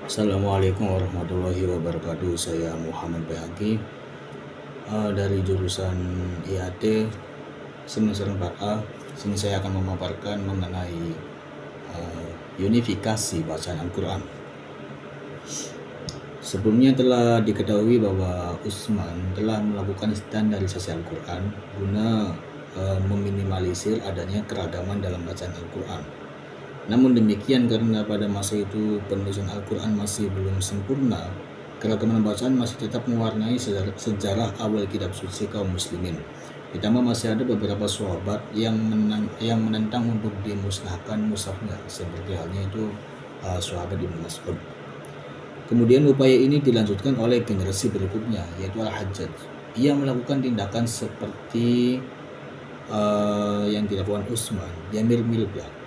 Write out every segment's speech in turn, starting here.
Assalamualaikum warahmatullahi wabarakatuh. Saya Muhammad Bayaki dari jurusan IAT semester 4A. Sini saya akan memaparkan mengenai unifikasi bacaan Al-Quran. Sebelumnya telah diketahui bahwa Utsman telah melakukan standarisasi Al-Quran guna meminimalisir adanya keragaman dalam bacaan Al-Quran. Namun demikian, karena pada masa itu penulisan Al-Quran masih belum sempurna, keragaman bacaan masih tetap mewarnai sejarah awal kitab suci kaum muslimin. Ditambah masih ada beberapa sahabat yang menentang untuk dimusnahkan mushafnya, seperti halnya itu sahabat Ibnu Mas'ud. Kemudian upaya ini dilanjutkan oleh generasi berikutnya, yaitu Al-Hajjaj. Ia melakukan tindakan seperti yang dilakukan Utsman, Yamir Milbah.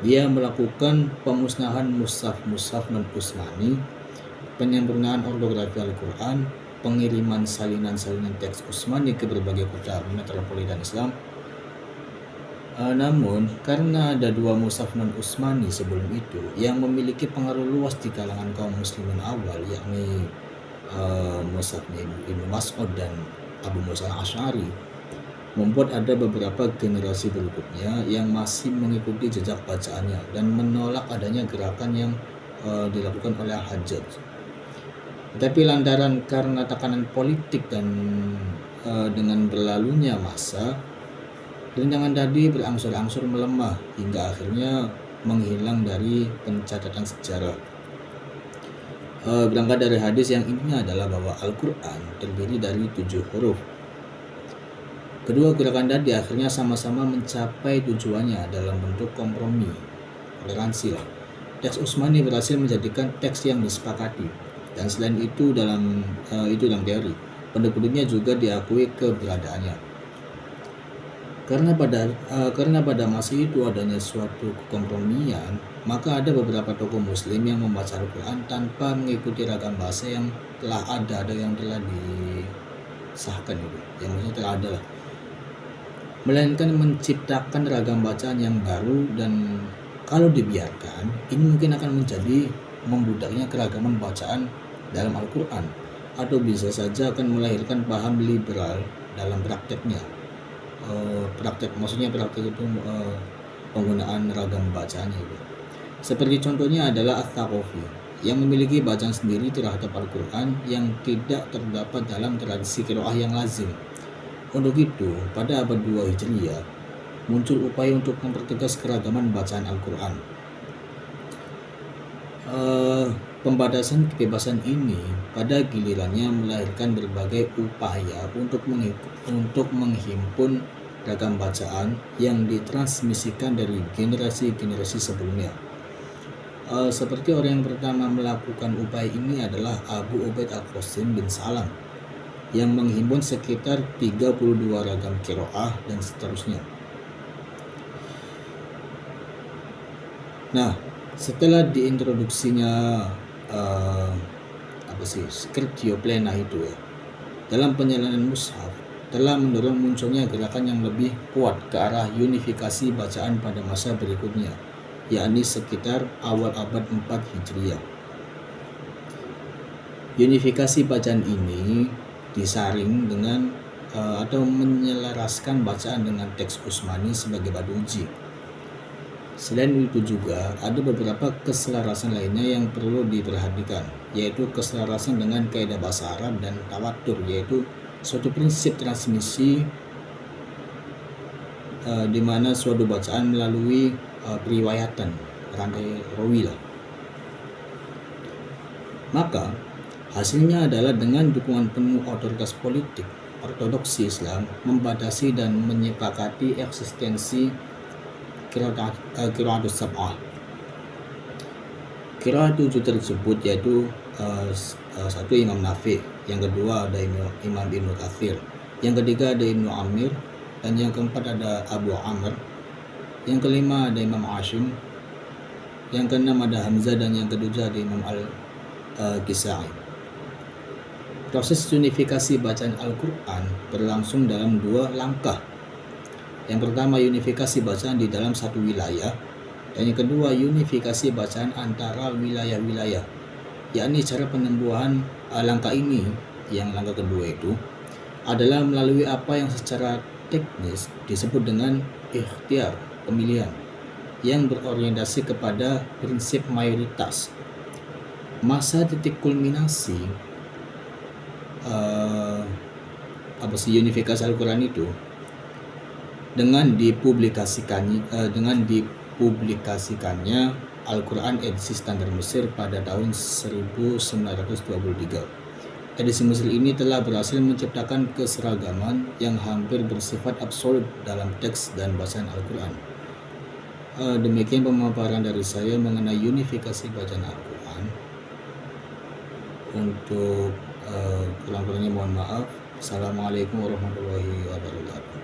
Dia melakukan pemusnahan mushaf non-Utsmani, penyempurnaan ortografi Al-Quran, pengiriman salinan-salinan teks Utsmani ke berbagai kota metropolitan Islam. Namun, karena ada dua mushaf non-Utsmani sebelum itu yang memiliki pengaruh luas di kalangan kaum muslimin awal, yakni mushafnya Ibnu Mas'ud dan Abu Musa al-Asy'ari, membuat ada beberapa generasi berikutnya yang masih mengikuti jejak bacaannya dan menolak adanya gerakan yang dilakukan oleh Al-Hajjaj. Tetapi lantaran karena tekanan politik dan dengan berlalunya masa, rintangan tadi berangsur-angsur melemah hingga akhirnya menghilang dari pencatatan sejarah. Berangkat dari hadis yang intinya adalah bahwa Al-Quran terdiri dari 7 huruf. Kedua gerakan tadi akhirnya sama-sama mencapai tujuannya dalam bentuk kompromi, toleransi lah. Teks Utsmani berhasil menjadikan teks yang disepakati, dan selain itu dalam teori, penduduknya juga diakui keberadaannya. Karena pada masa itu adanya suatu kekompromian, maka ada beberapa tokoh muslim yang membaca Al-Quran tanpa mengikuti ragam bahasa yang telah ada yang telah disahkan itu, yang maksudnya telah ada lah, melainkan menciptakan ragam bacaan yang baru. Dan kalau dibiarkan, ini mungkin akan menjadi membudaknya keragaman bacaan dalam Al-Quran, atau bisa saja akan melahirkan paham liberal dalam prakteknya. Praktek itu penggunaan ragam bacaannya itu. Seperti contohnya adalah At-Thaqafi yang memiliki bacaan sendiri terhadap Al-Quran yang tidak terdapat dalam tradisi qiraah yang lazim. Untuk itu, pada abad 2 Hijriah muncul upaya untuk mempertegas keragaman bacaan Al-Quran. Pembatasan kebebasan ini pada gilirannya melahirkan berbagai upaya untuk menghimpun ragam bacaan yang ditransmisikan dari generasi-generasi sebelumnya. Seperti orang yang pertama melakukan upaya ini adalah Abu Ubaid al-Qasim bin Salam yang menghimpun sekitar 32 ragam qiraah dan seterusnya. Nah, setelah diintroduksinya scriptio plena itu ya, dalam penyelenggaraan mushaf telah mendorong munculnya gerakan yang lebih kuat ke arah unifikasi bacaan pada masa berikutnya, yakni sekitar awal abad 4 Hijriah. Unifikasi bacaan ini disaring dengan atau menyelaraskan bacaan dengan teks Utsmani sebagai batu uji. Selain itu juga ada beberapa keselarasan lainnya yang perlu diperhatikan, yaitu keselarasan dengan kaidah bahasa Arab dan tawatur, yaitu suatu prinsip transmisi di mana suatu bacaan melalui periwayatan rantai rawi lah. Maka hasilnya adalah dengan dukungan penuh otoritas politik, ortodoksi Islam membatasi dan menyepakati eksistensi qiraatus sab'ah. Qiraat 7 tersebut yaitu satu Imam Nafi', yang kedua ada Imam Ibnu Katsir, yang ketiga ada Ibnu Amir, dan yang keempat ada Abu Amr, yang kelima ada Imam Asyim, yang keenam ada Hamzah, dan yang ketujuh ada Imam Al-Kisai. Proses unifikasi bacaan Al-Quran berlangsung dalam 2 langkah. Yang pertama, unifikasi bacaan di dalam satu wilayah, dan yang kedua, unifikasi bacaan antara wilayah-wilayah. yakni cara penyembuhan langkah ini, yang langkah kedua itu adalah melalui apa yang secara teknis disebut dengan ikhtiar, pemilihan, yang berorientasi kepada prinsip mayoritas. Masa titik kulminasi unifikasi Al-Quran itu dengan dipublikasikannya Al-Quran edisi standar Mesir pada tahun 1923. Edisi Mesir ini telah berhasil menciptakan keseragaman yang hampir bersifat absolut dalam teks dan bacaan Al-Quran. Demikian pemaparan dari saya mengenai unifikasi bacaan Al-Quran. Untuk kurang-kurangnya mohon maaf. Assalamualaikum warahmatullahi wabarakatuh.